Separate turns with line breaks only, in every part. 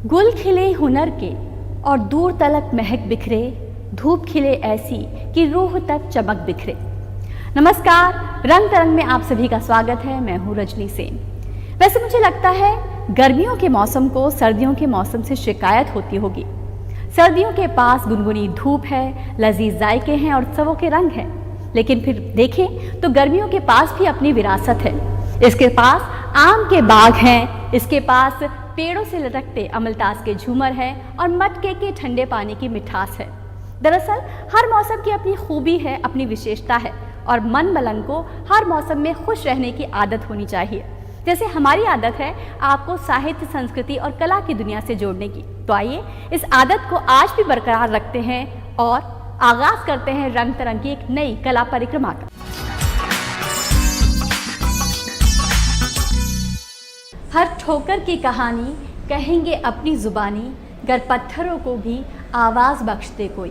गुल खिले हुनर के और दूर तलक महक बिखरे, धूप खिले ऐसी कि रूह तक चमक बिखरे। नमस्कार, रंग तरंग में आप सभी का स्वागत है। मैं हूँ रजनी सेन। वैसे मुझे लगता है गर्मियों के मौसम को सर्दियों के मौसम से शिकायत होती होगी। सर्दियों के पास गुनगुनी धूप है, लजीज जायके हैं और उत्सवों के रंग हैं। लेकिन फिर देखें तो गर्मियों के पास भी अपनी विरासत है। इसके पास आम के बाग हैं, इसके पास पेड़ों से लटकते अमलतास के झूमर हैं और मटके के ठंडे पानी की मिठास है। दरअसल हर मौसम की अपनी खूबी है, अपनी विशेषता है और मन मलंग को हर मौसम में खुश रहने की आदत होनी चाहिए। जैसे हमारी आदत है आपको साहित्य, संस्कृति और कला की दुनिया से जोड़ने की। तो आइए इस आदत को आज भी बरकरार रखते हैं और आगाज करते हैं रंग तरंग की एक नई कला परिक्रमा का। हर ठोकर की कहानी कहेंगे अपनी जुबानी, गर पत्थरों को भी आवाज़ बख्श दे कोई।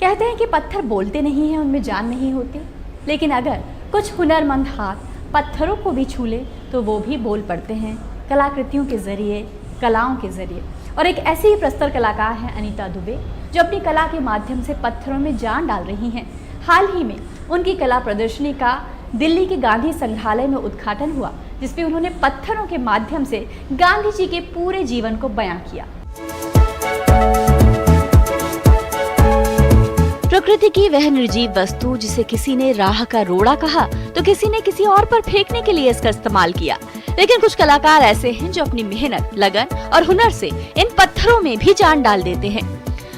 कहते हैं कि पत्थर बोलते नहीं हैं, उनमें जान नहीं होती, लेकिन अगर कुछ हुनरमंद हाथ पत्थरों को भी छू ले तो वो भी बोल पड़ते हैं कलाकृतियों के ज़रिए, कलाओं के ज़रिए। और एक ऐसी ही प्रस्तर कलाकार हैं अनीता दुबे, जो अपनी कला के माध्यम से पत्थरों में जान डाल रही हैं। हाल ही में उनकी कला प्रदर्शनी का दिल्ली के गांधी संग्रहालय में उद्घाटन हुआ, जिसमें उन्होंने पत्थरों के माध्यम से गांधी जी के पूरे जीवन को बयां किया। प्रकृति की वह निर्जीव वस्तु जिसे किसी ने राह का रोड़ा कहा तो किसी ने किसी और पर फेंकने के लिए इसका इस्तेमाल किया। लेकिन कुछ कलाकार ऐसे हैं जो अपनी मेहनत, लगन और हुनर से इन पत्थरों में भी जान डाल देते हैं।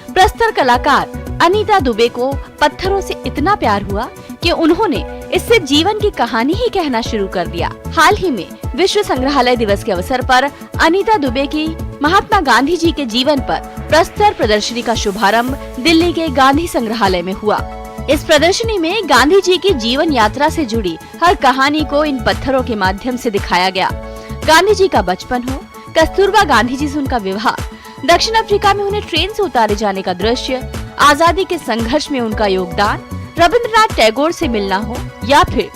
प्रस्तर कलाकार अनीता दुबे को पत्थरों से इतना प्यार हुआ कि उन्होंने इससे जीवन की कहानी ही कहना शुरू कर दिया। हाल ही में विश्व संग्रहालय दिवस के अवसर पर अनीता दुबे की महात्मा गांधी जी के जीवन पर प्रस्तर प्रदर्शनी का शुभारंभ दिल्ली के गांधी संग्रहालय में हुआ। इस प्रदर्शनी में गांधी जी की जीवन यात्रा से जुड़ी हर कहानी को इन पत्थरों के माध्यम से दिखाया गया। गांधी जी का बचपन हो, कस्तूरबा गांधी जी से उनका विवाह, दक्षिण अफ्रीका में उन्हें ट्रेन से उतारे जाने का दृश्य, आजादी के संघर्ष में उनका योगदान, रविंद्रनाथ टैगोर से मिलना हो या फिर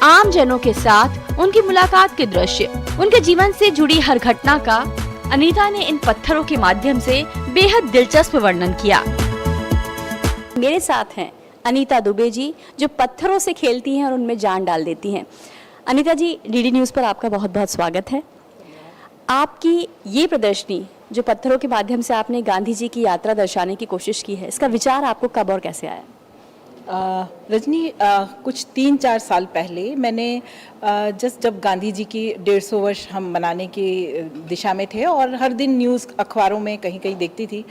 आम जनों के साथ उनकी मुलाकात के दृश्य, उनके जीवन से जुड़ी हर घटना का अनीता ने इन पत्थरों के माध्यम से बेहद दिलचस्प वर्णन किया। मेरे साथ हैं अनीता दुबे जी, जो पत्थरों से खेलती हैं और उनमें जान डाल देती हैं। अनीता जी, डीडी न्यूज़ पर आपका बहुत बहुत स्वागत है। आपकी ये प्रदर्शनी जो पत्थरों के माध्यम से आपने गांधी जी की यात्रा दर्शाने की कोशिश की है, इसका विचार आपको कब और कैसे आया?
रजनी, कुछ 3-4 साल पहले मैंने जब गांधी जी की 150 वर्ष हम मनाने की दिशा में थे और हर दिन न्यूज़ अखबारों में कहीं कहीं देखती थी,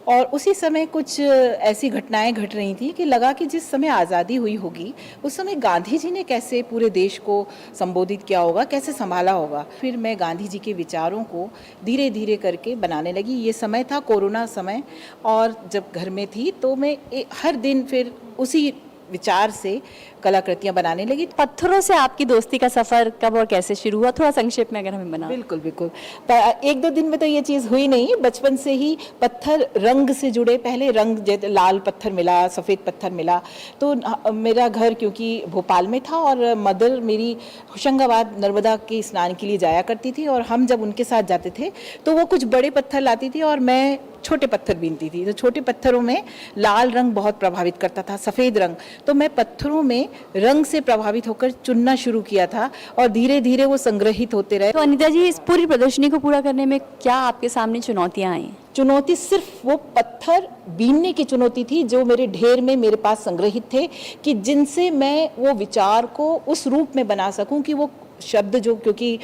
और उसी समय कुछ ऐसी घटनाएं घट रही थी कि लगा कि जिस समय आज़ादी हुई होगी उस समय गांधी जी ने कैसे पूरे देश को संबोधित किया होगा, कैसे संभाला होगा। फिर मैं गांधी जी के विचारों को धीरे धीरे करके बनाने लगी। ये समय था कोरोना समय, और जब घर में थी तो मैं हर दिन फिर उसी विचार से कलाकृतियाँ बनाने लगी।
पत्थरों से आपकी दोस्ती का सफर कब और कैसे शुरू हुआ, थोड़ा संक्षेप में अगर हमें बना।
बिल्कुल बिल्कुल, 1-2 दिन में तो ये चीज़ हुई नहीं। बचपन से ही पत्थर रंग से जुड़े, पहले रंग जैसे लाल पत्थर मिला, सफ़ेद पत्थर मिला। तो मेरा घर क्योंकि भोपाल में था और मदर मेरी होशंगाबाद नर्मदा के स्नान के लिए जाया करती थी, और हम जब उनके साथ जाते थे तो वो कुछ बड़े पत्थर लाती थी और मैं छोटे पत्थर बीनती थी। तो छोटे पत्थरों में लाल रंग बहुत प्रभावित करता था, सफ़ेद रंग। तो मैं पत्थरों में रंग से प्रभावित होकर चुनना शुरू किया था और धीरे धीरे वो संग्रहित होते रहे।
तो अनीता जी, इस पूरी प्रदर्शनी को पूरा करने में क्या आपके सामने चुनौतियां आई?
चुनौती सिर्फ वो पत्थर बीनने की चुनौती थी जो मेरे ढेर में मेरे पास संग्रहित थे, कि जिनसे मैं वो विचार को उस रूप में बना सकूं कि वो शब्द जो, क्योंकि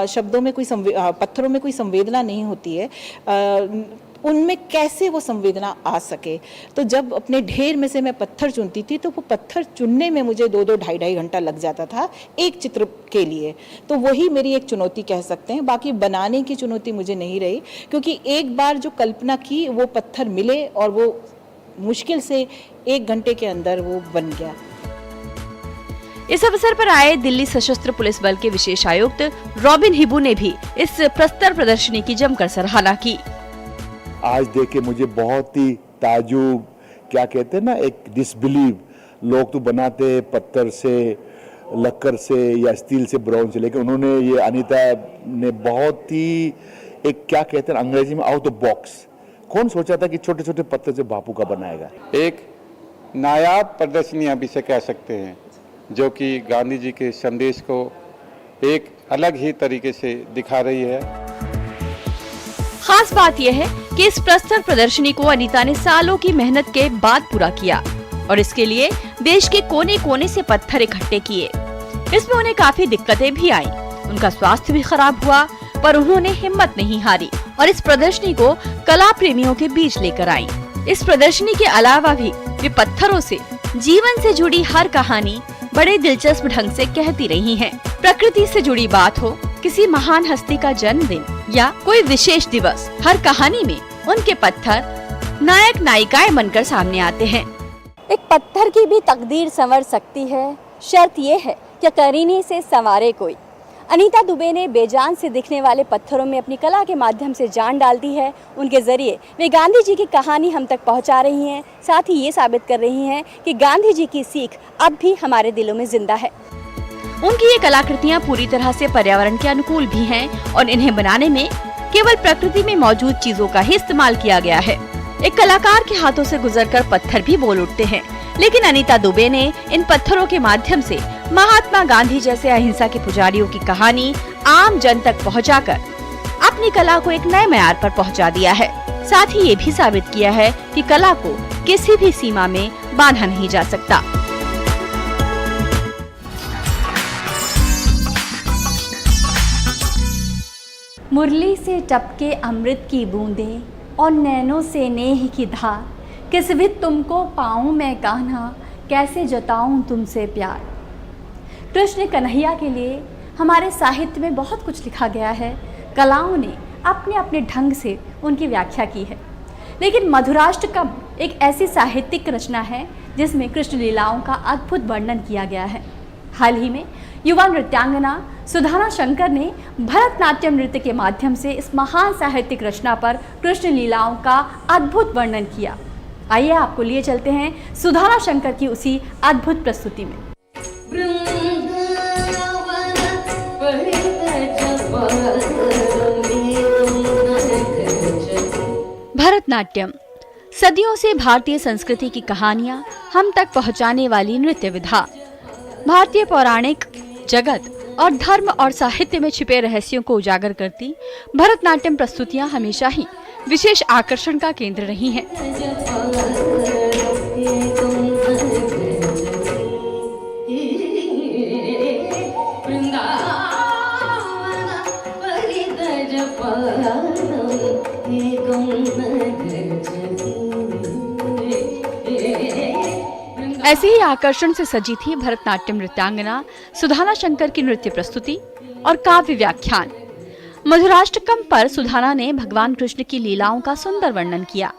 शब्दों में पत्थरों में कोई संवेदना नहीं होती है, उनमें कैसे वो संवेदना आ सके। तो जब अपने ढेर में से मैं पत्थर चुनती थी तो वो पत्थर चुनने में मुझे 2-2 ढाई घंटा लग जाता था एक चित्र के लिए। तो वही मेरी एक चुनौती कह सकते हैं। बाकी बनाने की चुनौती मुझे नहीं रही, क्योंकि एक बार जो कल्पना की वो पत्थर मिले और वो मुश्किल से 1 घंटे के अंदर वो बन गया।
इस अवसर पर आए दिल्ली सशस्त्र पुलिस बल के विशेष आयुक्त रॉबिन हिबू ने भी इस प्रस्तर प्रदर्शनी की जमकर सराहना की।
आज देख के मुझे बहुत ही ताजुब, क्या कहते हैं ना, एक डिसबिलीव। लोग तो बनाते पत्थर से, लक्कर से या स्टील से, ब्रॉन्ज से, लेकिन उन्होंने ये अनीता ने बहुत ही एक क्या कहते हैं अंग्रेजी में आउट द बॉक्स। कौन सोचा था कि छोटे छोटे पत्थर से बापू का बनाएगा।
एक नायाब प्रदर्शनी आप इसे कह सकते हैं, जो कि गांधी जी के संदेश को एक अलग ही तरीके से दिखा रही है।
खास बात यह है कि इस प्रस्तर प्रदर्शनी को अनीता ने सालों की मेहनत के बाद पूरा किया और इसके लिए देश के कोने कोने से पत्थर इकट्ठे किए। इसमें उन्हें काफी दिक्कतें भी आईं, उनका स्वास्थ्य भी खराब हुआ, पर उन्होंने हिम्मत नहीं हारी और इस प्रदर्शनी को कला प्रेमियों के बीच लेकर आई। इस प्रदर्शनी के अलावा भी वे पत्थरों से जीवन से जुड़ी हर कहानी बड़े दिलचस्प ढंग से कहती रही हैं। प्रकृति से जुड़ी बात हो, किसी महान हस्ती का जन्मदिन या कोई विशेष दिवस, हर कहानी में उनके पत्थर नायक नायिकाएं बनकर सामने आते हैं।
एक पत्थर की भी तकदीर संवर सकती है, शर्त ये है कि करीने से संवारे कोई। अनीता दुबे ने बेजान से दिखने वाले पत्थरों में अपनी कला के माध्यम से जान डाल दी है। उनके जरिए वे गांधी जी की कहानी हम तक पहुंचा रही हैं, साथ ही ये साबित कर रही हैं कि गांधी जी की सीख अब भी हमारे दिलों में जिंदा है।
उनकी ये कलाकृतियाँ पूरी तरह से पर्यावरण के अनुकूल भी हैं और इन्हें बनाने में केवल प्रकृति में मौजूद चीजों का ही इस्तेमाल किया गया है। एक कलाकार के हाथों से गुजरकर पत्थर भी बोल उठते हैं, लेकिन अनीता दुबे ने इन पत्थरों के माध्यम से महात्मा गांधी जैसे अहिंसा के पुजारियों की कहानी आम जन तक पहुंचाकर अपनी कला को एक नए म्यार पर पहुंचा दिया है। साथ ही ये भी साबित किया है कि कला को किसी भी सीमा में बांधा नहीं जा सकता।
मुरली से टपके अमृत की बूंदें और नैनों से नेह की धार, किस विध तुमको पाऊं मैं कान्हा, कैसे जताऊं तुमसे प्यार। कृष्ण कन्हैया के लिए हमारे साहित्य में बहुत कुछ लिखा गया है। कलाओं ने अपने अपने ढंग से उनकी व्याख्या की है, लेकिन मधुराष्टकम एक ऐसी साहित्यिक रचना है जिसमें कृष्ण लीलाओं का अद्भुत वर्णन किया गया है। हाल ही में युवा नृत्यांगना सुधाना शंकर ने भरतनाट्यम नृत्य के माध्यम से इस महान साहित्यिक रचना पर कृष्ण लीलाओं का अद्भुत वर्णन किया। आइए आपको लिए चलते हैं सुधाना शंकर की उसी अद्भुत प्रस्तुति में।
भरतनाट्यम सदियों से भारतीय संस्कृति की कहानियां हम तक पहुंचाने वाली नृत्य विधा। भारतीय पौराणिक जगत और धर्म और साहित्य में छिपे रहस्यों को उजागर करती भरतनाट्यम प्रस्तुतियां हमेशा ही विशेष आकर्षण का केंद्र रही हैं। ऐसे ही आकर्षण से सजी थी भरतनाट्यम नृत्यांगना सुधाना शंकर की नृत्य प्रस्तुति और काव्य व्याख्यान। मधुराष्टकम पर सुधाना ने भगवान कृष्ण की लीलाओं का सुंदर वर्णन किया।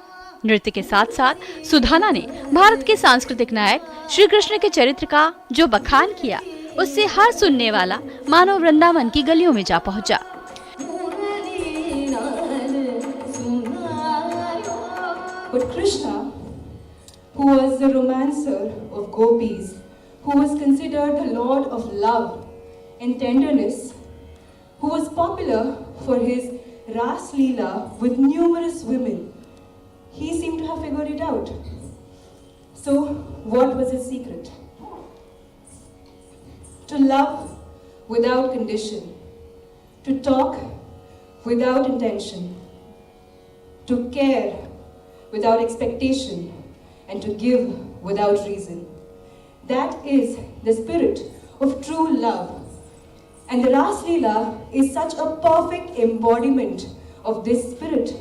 नृत्य के साथ साथ सुधाना ने भारत के सांस्कृतिक नायक श्री कृष्ण के चरित्र का जो बखान किया, उससे हर सुनने वाला मानो वृंदावन की गलियों में जा पहुंचा।
But Krishna, who was the romancer of gopis, who was considered the lord of love and tenderness, who was popular for his Ras Leela with numerous women, he seemed to have figured it out. So, what was his secret? To love without condition, to talk without intention, to care without expectation, and to give without reason. That is the spirit of true love. And the Ras Leela is such a perfect embodiment of this spirit.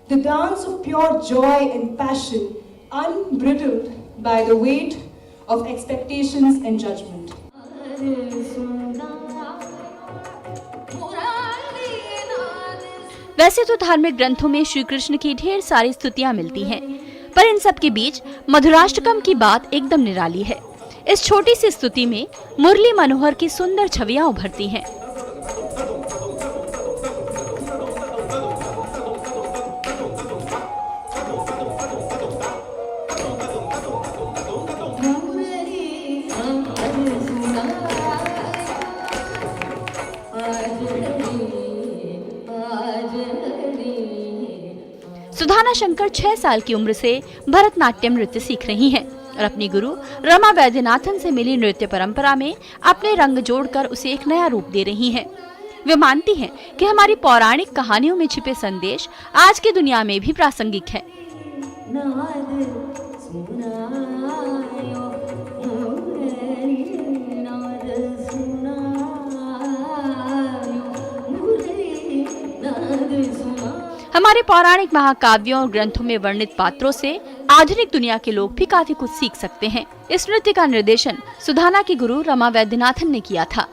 The dance of pure joy and passion, unbridled by the weight of expectations and judgment.
वैसे तो धार्मिक ग्रंथों में श्री कृष्ण की ढेर सारी स्तुतियां मिलती हैं, पर इन सब के बीच मधुराष्टकम की बात एकदम निराली है। इस छोटी सी स्तुति में मुरली मनोहर की सुंदर छवियां उभरती हैं। सुधाना शंकर 6 साल की उम्र से भरतनाट्यम नृत्य सीख रही हैं और अपनी गुरु रमा वैद्यनाथन से मिली नृत्य परंपरा में अपने रंग जोड़कर उसे एक नया रूप दे रही हैं। वे मानती हैं कि हमारी पौराणिक कहानियों में छिपे संदेश आज की दुनिया में भी प्रासंगिक है। हमारे पौराणिक महाकाव्यों और ग्रंथों में वर्णित पात्रों से आधुनिक दुनिया के लोग भी काफी कुछ सीख सकते हैं। इस नृत्य का निर्देशन सुधाना की गुरु रमा वैद्यनाथन ने किया था।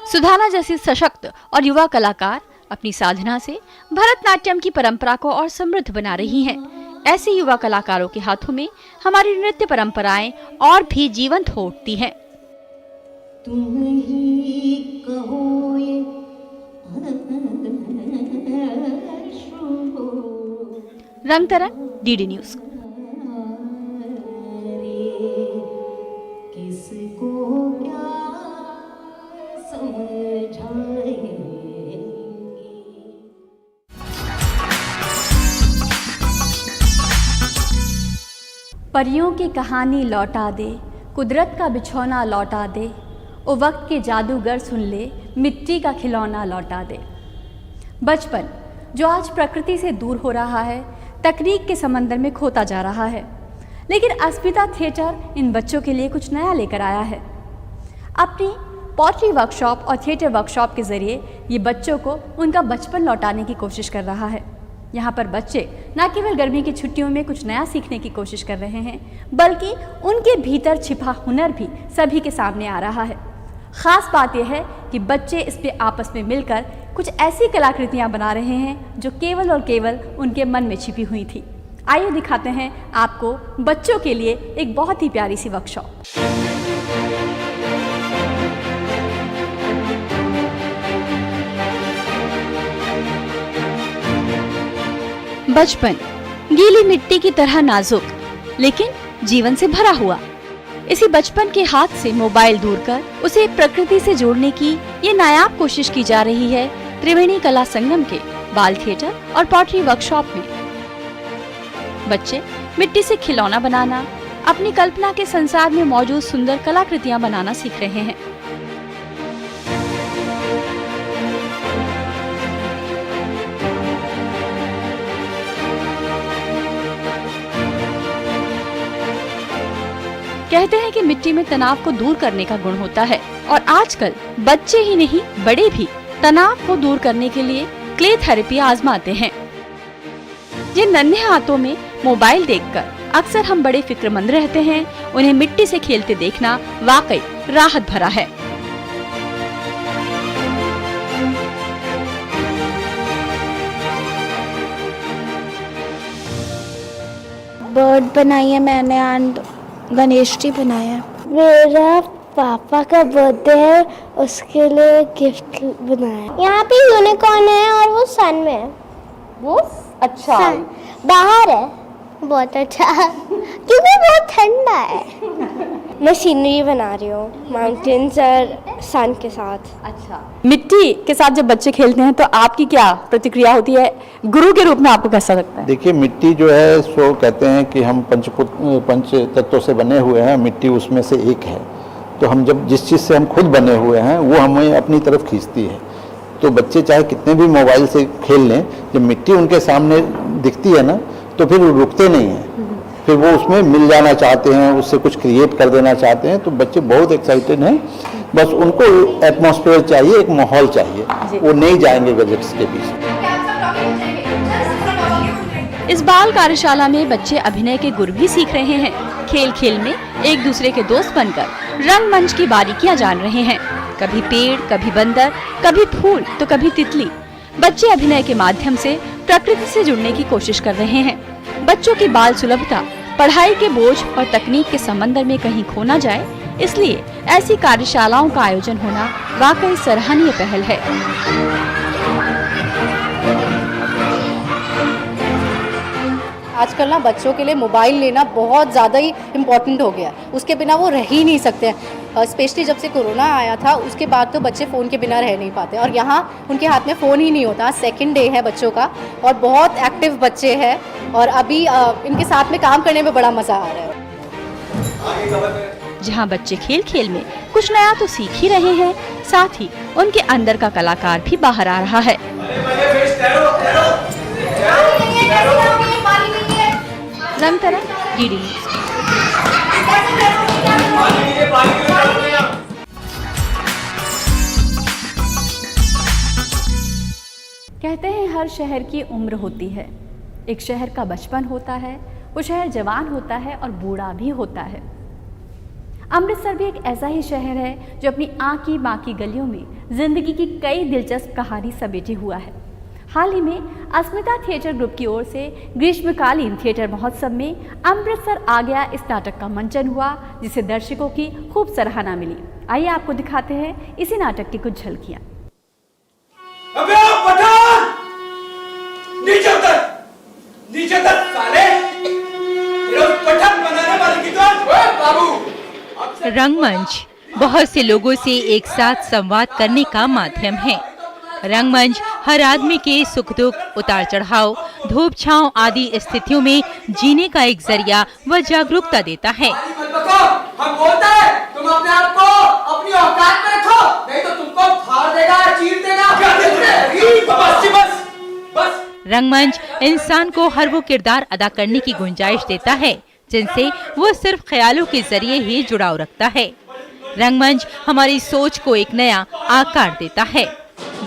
सुधाना जैसी सशक्त और युवा कलाकार अपनी साधना से भरतनाट्यम की परंपरा को और समृद्ध बना रही हैं। ऐसे युवा कलाकारों के हाथों में हमारी नृत्य परंपराएं और भी जीवंत हो उठती हैं।
तुम ही कहो ये
रंग तरंग डीडी न्यूज़।
किसको क्या समझाएंगे।
परियों की कहानी लौटा दे, कुदरत का बिछौना लौटा दे, ओ वक्त के जादूगर सुन ले, मिट्टी का खिलौना लौटा दे। बचपन जो आज प्रकृति से दूर हो रहा है, तकनीक के समंदर में खोता जा रहा है, लेकिन अस्मिता थिएटर इन बच्चों के लिए कुछ नया लेकर आया है। अपनी पॉटरी वर्कशॉप और थिएटर वर्कशॉप के ज़रिए ये बच्चों को उनका बचपन लौटाने की कोशिश कर रहा है। यहाँ पर बच्चे न केवल गर्मी की छुट्टियों में कुछ नया सीखने की कोशिश कर रहे हैं, बल्कि उनके भीतर छिपा हुनर भी सभी के सामने आ रहा है। ख़ास बात यह है कि बच्चे इस पे आपस में मिलकर कुछ ऐसी कलाकृतियाँ बना रहे हैं जो केवल और केवल उनके मन में छिपी हुई थी। आइए दिखाते हैं आपको बच्चों के लिए एक बहुत ही प्यारी सी वर्कशॉप।
बचपन गीली मिट्टी की तरह नाजुक, लेकिन जीवन से भरा हुआ। इसी बचपन के हाथ से मोबाइल दूर कर उसे प्रकृति से जोड़ने की ये नायाब कोशिश की जा रही है त्रिवेणी कला संगम के बाल थिएटर और पॉटरी वर्कशॉप में। बच्चे मिट्टी से खिलौना बनाना, अपनी कल्पना के संसार में मौजूद सुंदर कलाकृतियां बनाना सीख रहे हैं। कहते हैं कि मिट्टी में तनाव को दूर करने का गुण होता है और आजकल बच्चे ही नहीं बड़े भी तनाव को दूर करने के लिए क्ले थेरेपी आजमाते हैं। जिन नन्हे हाथों में मोबाइल देखकर अक्सर हम बड़े फिक्रमंद रहते हैं, उन्हें मिट्टी से खेलते देखना वाकई राहत भरा है।
बर्ड बनाई है मैंने एंड गणेश जी बनाया।
मेरा पापा का बर्थडे है, उसके लिए गिफ्ट बनाया। यहाँ पे यूनिकॉर्न है और वो सन में है।
वो अच्छा
सन बाहर है, बहुत अच्छा क्योंकि बहुत ठंडा है। मैं सीनरी बना रही हूँ माउंटेन्स और सन के साथ।
अच्छा, मिट्टी के साथ जब बच्चे खेलते हैं तो आपकी क्या प्रतिक्रिया होती है? गुरु के रूप में आपको कैसा लगता है?
देखिए, मिट्टी जो है सो कहते हैं कि हम पंच तत्वों से बने हुए हैं, मिट्टी उसमें से एक है। तो हम जब जिस चीज़ से हम खुद बने हुए हैं वो हमें अपनी तरफ खींचती है। तो बच्चे चाहे कितने भी मोबाइल से खेल लें, जब मिट्टी उनके सामने दिखती है ना तो फिर वो रुकते नहीं हैं, फिर वो उसमें मिल जाना चाहते हैं, उससे कुछ क्रिएट कर देना चाहते हैं। तो बच्चे बहुत एक्साइटेड हैं, बस उनको एटमॉस्फेयर चाहिए, एक माहौल चाहिए, वो नहीं जाएंगे गैजेट्स के पीछे।
इस बाल कार्यशाला में बच्चे अभिनय के गुर भी सीख रहे हैं। खेल खेल में एक दूसरे के दोस्त बनकर रंगमंच की बारीकियां जान रहे हैं। कभी पेड़, कभी बंदर, कभी फूल तो कभी तितली। बच्चे अभिनय के माध्यम से प्रकृति से जुड़ने की कोशिश कर रहे हैं। बच्चों की बाल सुलभता पढ़ाई के बोझ और तकनीक के समंदर में कहीं खो न जाए, इसलिए ऐसी कार्यशालाओं का आयोजन होना वाकई सराहनीय पहल है।
आजकल ना बच्चों के लिए मोबाइल लेना बहुत ज़्यादा ही इम्पोर्टेंट हो गया है, उसके बिना वो रह ही नहीं सकते हैं। स्पेशली जब से कोरोना आया था उसके बाद तो बच्चे फ़ोन के बिना रह नहीं पाते, और यहाँ उनके हाथ में फ़ोन ही नहीं होता। सेकंड डे है बच्चों का और बहुत एक्टिव बच्चे हैं, और अभी इनके साथ में काम करने में बड़ा मज़ा आ रहा है।
जहाँ बच्चे खेल खेल में कुछ नया तो सीख ही रहे हैं, साथ ही उनके अंदर का कलाकार भी बाहर आ रहा है। रंगतरंग डीडी न्यूज़।
कहते हैं हर शहर की उम्र होती है, एक शहर का बचपन होता है, वो शहर जवान होता है और बूढ़ा भी होता है। अमृतसर भी एक ऐसा ही शहर है जो अपनी आँकी बाकी गलियों में जिंदगी की कई दिलचस्प कहानी समेटे हुआ है। हाल ही में अस्मिता थिएटर ग्रुप की ओर से ग्रीष्मकालीन थिएटर महोत्सव में अमृतसर आ गया इस नाटक का मंचन हुआ, जिसे दर्शकों की खूब सराहना मिली। आइए आपको दिखाते हैं इसी नाटक की कुछ झलकियां।
अबे पठान, नीचे उतर साले, पठान बनाने वाले की बाबू।
रंगमंच बहुत से लोगों से एक साथ संवाद करने का माध्यम है। रंगमंच हर आदमी के सुख दुख, उतार चढ़ाव, धूप छांव आदि स्थितियों में जीने का एक जरिया व जागरूकता देता है।
हम बोलते हैं, तुम अपने आप को अपनी औकात में रखो, नहीं तो तुमको फाड़ देगा, चीर देगा। बस।
रंगमंच इंसान को हर वो किरदार अदा करने की गुंजाइश देता है जिनसे वो सिर्फ ख्यालों के जरिए ही जुड़ाव रखता है। रंगमंच हमारी सोच को एक नया आकार देता है।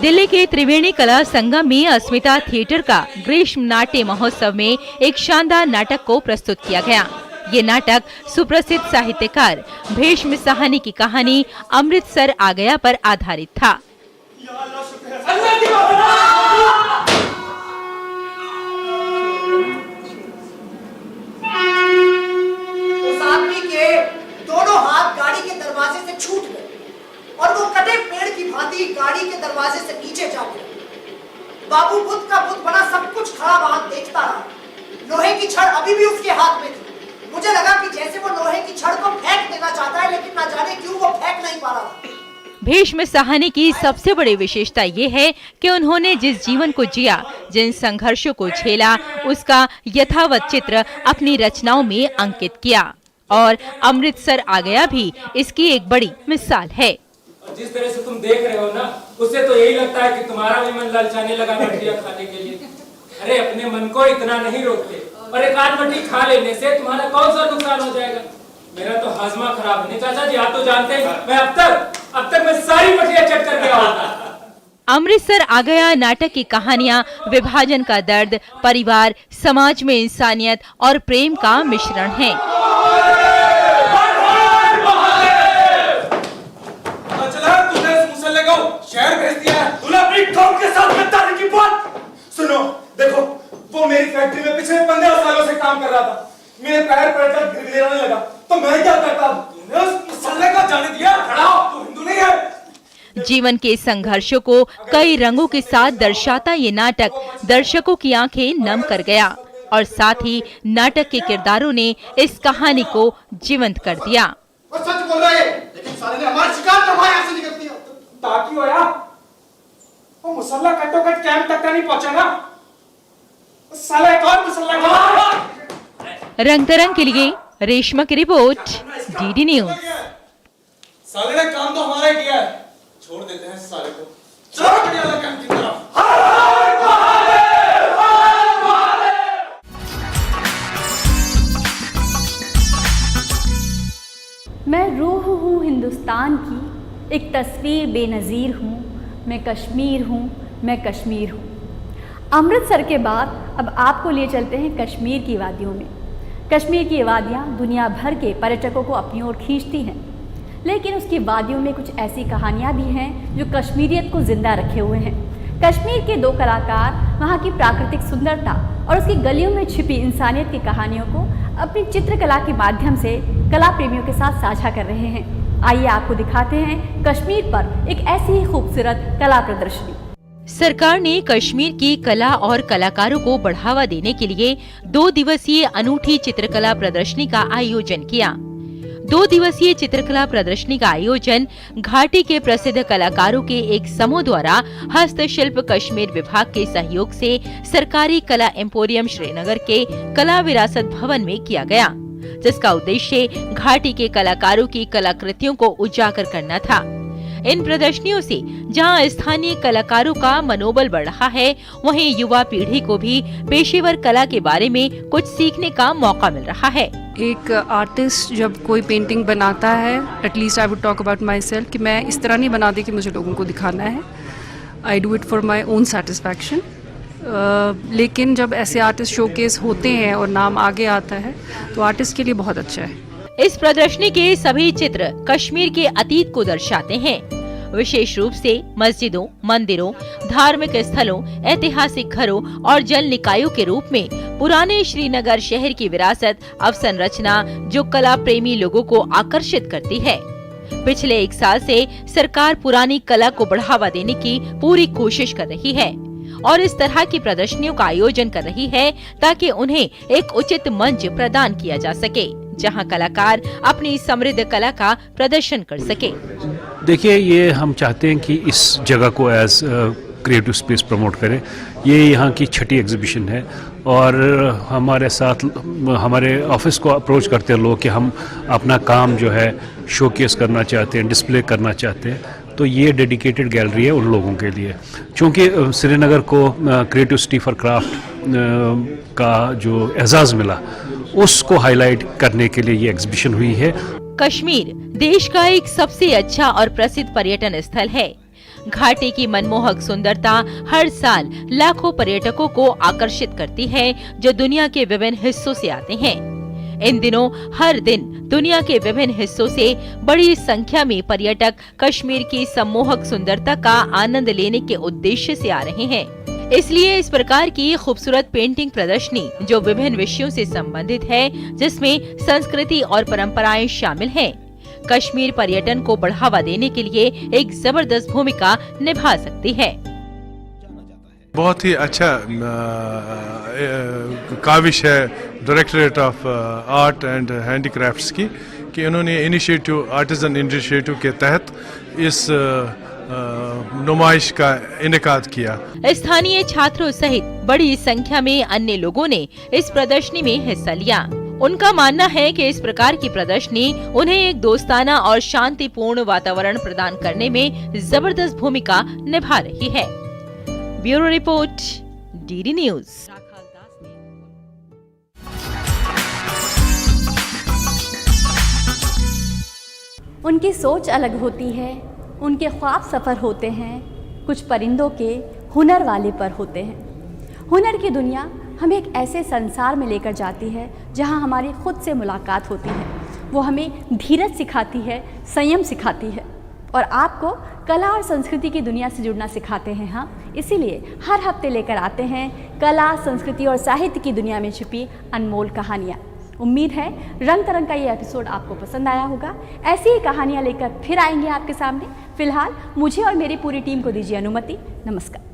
दिल्ली के त्रिवेणी कला संगम में अस्मिता थिएटर का ग्रीष्म नाट्य महोत्सव में एक शानदार नाटक को प्रस्तुत किया गया। ये नाटक सुप्रसिद्ध साहित्यकार भीष्म साहनी की कहानी अमृतसर आ गया पर आधारित था।
उस आदमी के दोनों हाथ गाड़ी के दरवाजे से छूट गए और वो कटे पेड़ की भांति गाड़ी के दरवाजे से नीचे जा गिरा। बाबू बुद्ध का बुद्ध बना सब कुछ खड़ा वहां देखता रहा। लोहे की छड़ अभी भी उसके हाथ में थी। मुझे लगा कि जैसे वो लोहे की छड़ को फेंक देना चाहता है, लेकिन ना जाने क्यों वो फेंक नहीं पा रहा।
भीष्म साहनी की सबसे बड़ी विशेषता ये है कि उन्होंने जिस जीवन को जिया, जिन संघर्षों को झेला, उसका यथावत चित्र अपनी रचनाओं में अंकित किया, और अमृतसर आ गया भी इसकी एक बड़ी मिसाल है।
जिस तरह से तुम देख रहे हो ना, उससे तो यही लगता है कि तुम्हारा भी मन ललचाने लगा मछलियां खाने के लिए। अरे अपने मन को इतना नहीं रोकते, और एक आध मछली खा लेने से तुम्हारा कौन सा नुकसान हो जाएगा। मेरा तो हाजमा खराब नहीं चाचा जी, आप तो जानते हैं मैं अब तक मैं सारी मछलियां चट कर गया होता।
अमृतसर आ गया नाटक की कहानियां विभाजन का दर्द, परिवार, समाज में इंसानियत और प्रेम का मिश्रण है।
शहर भेज दिया है, तूने अपनी कौम के साथ गद्दारी की बात। सुनो, देखो वो मेरी फैक्ट्री में पिछले 15 सालों से काम कर रहा था। मेरे पैर पड़कर गिड़गिड़ाने लगा तो मैं क्या करता? तूने उस मुसल्ले को जाने दिया? खड़ा हो, तू हिंदू नहीं है।
जीवन के संघर्षों को कई रंगों के साथ दर्शाता ये नाटक दर्शकों की आंखें नम कर गया, और साथ ही नाटक के किरदारों ने इस कहानी को जीवंत कर दिया।
वो सच बोल रहा है, लेकिन साले ने हमारी शिकार करवाई, ऐसे नहीं करती है। ताकि होया, वो मुसल्ला कटो कट कैंप तक का नहीं पहुंचा ना, साला एक और मुसल्ला।
रंगतरंग के लिए रेशमा की रिपोर्ट, डीडी न्यूज़।
साले ने काम तो हमारा ही किया है, छोड़ देते हैं साले को। चलो बढ़िया कैंप की तरफ।
मैं रूह हूँ हिंदुस्तान की, एक तस्वीर बेनज़ीर हूँ, मैं कश्मीर हूँ, मैं कश्मीर हूँ। अमृतसर के बाद अब आपको लिए चलते हैं कश्मीर की वादियों में। कश्मीर की वादियाँ दुनिया भर के पर्यटकों को अपनी ओर खींचती हैं, लेकिन उसकी वादियों में कुछ ऐसी कहानियाँ भी हैं जो कश्मीरियत को ज़िंदा रखे हुए हैं। कश्मीर के दो कलाकार वहाँ की प्राकृतिक सुंदरता और उसकी गलियों में छिपी इंसानियत की कहानियों को अपनी चित्रकला के माध्यम से कला प्रेमियों के साथ साझा कर रहे हैं। आइए आपको दिखाते हैं कश्मीर पर एक ऐसी ही खूबसूरत कला प्रदर्शनी।
सरकार ने कश्मीर की कला और कलाकारों को बढ़ावा देने के लिए 2 दिवसीय अनूठी चित्रकला प्रदर्शनी का आयोजन किया। 2 दिवसीय चित्रकला प्रदर्शनी का आयोजन घाटी के प्रसिद्ध कलाकारों के एक समूह द्वारा हस्तशिल्प कश्मीर विभाग के सहयोग से सरकारी कला एम्पोरियम श्रीनगर के कला विरासत भवन में किया गया, जिसका उद्देश्य घाटी के कलाकारों की कलाकृतियों को उजागर करना था। इन प्रदर्शनियों से जहां स्थानीय कलाकारों का मनोबल बढ़ रहा है, वहीं युवा पीढ़ी को भी पेशेवर कला के बारे में कुछ सीखने का मौका मिल रहा है।
एक आर्टिस्ट जब कोई पेंटिंग बनाता है, at least I would talk about my self, कि मैं इस तरह नहीं बनाती कि मुझे लोगों को दिखाना है। I do it for my own satisfaction. लेकिन जब ऐसे आर्टिस्ट शोकेस होते हैं और नाम आगे आता है तो आर्टिस्ट के लिए बहुत अच्छा है।
इस प्रदर्शनी के सभी चित्र कश्मीर के अतीत को दर्शाते हैं, विशेष रूप से मस्जिदों, मंदिरों, धार्मिक स्थलों, ऐतिहासिक घरों और जल निकायों के रूप में पुराने श्रीनगर शहर की विरासत अवसंरचना जो कला प्रेमी लोगों को आकर्षित करती है। पिछले 1 साल से सरकार पुरानी कला को बढ़ावा देने की पूरी कोशिश कर रही है और इस तरह की प्रदर्शनियों का आयोजन कर रही है ताकि उन्हें एक उचित मंच प्रदान किया जा सके, जहां कलाकार अपनी समृद्ध कला का प्रदर्शन कर सके।
देखिए, ये हम चाहते हैं कि इस जगह को एज क्रिएटिव स्पेस प्रमोट करें। ये यहाँ की 6ठी एग्जीबिशन है और हमारे साथ हमारे ऑफिस को अप्रोच करते हैं लोग कि हम अपना काम जो है शोकेस करना चाहते हैं, डिस्प्ले करना चाहते हैं, तो ये डेडिकेटेड गैलरी है उन लोगों के लिए। क्योंकि श्रीनगर को क्रिएटिव सिटी फॉर क्राफ्ट का जो एजाज़ मिला, उसको हाईलाइट करने के लिए ये एग्जीबिशन हुई है।
कश्मीर देश का एक सबसे अच्छा और प्रसिद्ध पर्यटन स्थल है। घाटी की मनमोहक सुंदरता हर साल लाखों पर्यटकों को आकर्षित करती है जो दुनिया के विभिन्न हिस्सों से आते हैं। इन दिनों हर दिन दुनिया के विभिन्न हिस्सों से बड़ी संख्या में पर्यटक कश्मीर की सम्मोहक सुंदरता का आनंद लेने के उद्देश्य से आ रहे हैं। इसलिए इस प्रकार की खूबसूरत पेंटिंग प्रदर्शनी जो विभिन्न विषयों से संबंधित है, जिसमें संस्कृति और परंपराएं शामिल हैं, कश्मीर पर्यटन को बढ़ावा देने के लिए एक जबरदस्त भूमिका निभा सकती है।
बहुत ही अच्छा काविश है directorate of art and handicrafts की कि उन्होंने इनिशिएटिव आर्टिजन इनिशिएटिव के तहत इस नुमाइश का इनेकाद किया।
स्थानीय छात्रों सहित बड़ी संख्या में अन्य लोगों ने इस प्रदर्शनी में हिस्सा लिया। उनका मानना है कि इस प्रकार की प्रदर्शनी उन्हें एक दोस्ताना और शांतिपूर्ण वातावरण प्रदान करने में जबरदस्त भूमिका निभा रही है। Bureau report, DD news.
उनकी सोच अलग होती है, उनके ख्वाब सफ़र होते हैं, कुछ परिंदों के हुनर वाले पर होते हैं। हुनर की दुनिया हमें एक ऐसे संसार में लेकर जाती है जहां हमारी खुद से मुलाकात होती है। वो हमें धीरज सिखाती है, संयम सिखाती है और आपको कला और संस्कृति की दुनिया से जुड़ना सिखाते हैं। हाँ, इसीलिए हर हफ्ते लेकर आते हैं कला, संस्कृति और साहित्य की दुनिया में छिपी अनमोल कहानियाँ। उम्मीद है रंग तरंग का ये एपिसोड आपको पसंद आया होगा। ऐसी ही कहानियाँ लेकर फिर आएंगे आपके सामने। फिलहाल मुझे और मेरी पूरी टीम को दीजिए अनुमति। नमस्कार।